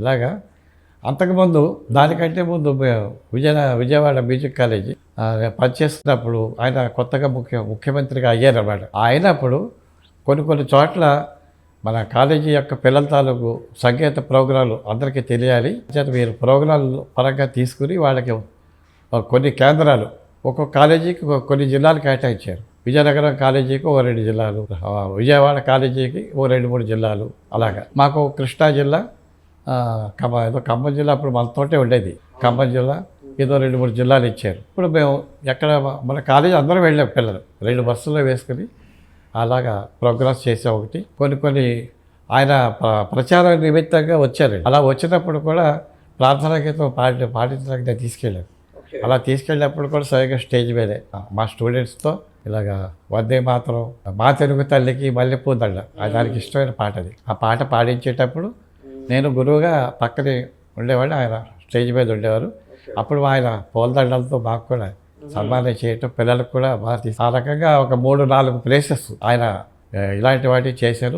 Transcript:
ఇలాగా అంతకుముందు దానికంటే ముందు విజయవాడ మ్యూజిక్ కాలేజీ పనిచేస్తున్నప్పుడు ఆయన కొత్తగా ముఖ్యమంత్రిగా అయ్యారన్నమాట. అయినప్పుడు కొన్ని చోట్ల మన కాలేజీ యొక్క పిల్లల తాలూకు సంగీత ప్రోగ్రాంలు అందరికీ తెలియాలి. మీరు ప్రోగ్రాంలు పరంగా తీసుకుని వాళ్ళకి కొన్ని కేంద్రాలు ఒక్కొక్క కాలేజీకి కొన్ని జిల్లాలు కేటాయించారు. విజయనగరం కాలేజీకి 2 జిల్లాలు, విజయవాడ కాలేజీకి 2-3 జిల్లాలు, అలాగా మాకు కృష్ణా జిల్లా, ఖమ్మం జిల్లా అప్పుడు మనతోటే ఉండేది. ఖమ్మం జిల్లా ఏదో 2-3 జిల్లాలు ఇచ్చారు. ఇప్పుడు మేము ఎక్కడ మన కాలేజీ అందరం వెళ్ళాం, పిల్లలు 2 బస్సుల్లో వేసుకుని అలాగా ప్రోగ్రామ్స్ చేసే ఒకటి. కొన్ని ఆయన ప్రచార నిమిత్తంగా వచ్చారు. అలా వచ్చినప్పుడు కూడా ప్రార్థనా గీతం పాటించడానికి నేను తీసుకెళ్ళాను. అలా తీసుకెళ్ళినప్పుడు కూడా స్వయంగా స్టేజ్ మీదే మా స్టూడెంట్స్తో ఇలాగా వందే మాతరం, మా తెలుగు తల్లికి మల్లెపూ దండ, దానికి ఇష్టమైన పాట అది. ఆ పాట పాడించేటప్పుడు నేను గురువుగా పక్కనే ఉండేవాడిని, ఆయన స్టేజ్ మీద ఉండేవారు. అప్పుడు ఆయన పూలదండలతో మాకు కూడా సన్మానం చేయటం, పిల్లలకు కూడా బాగా ఆ రకంగా ఒక 3-4 ప్లేసెస్ ఆయన ఇలాంటి వాటివి చేశారు.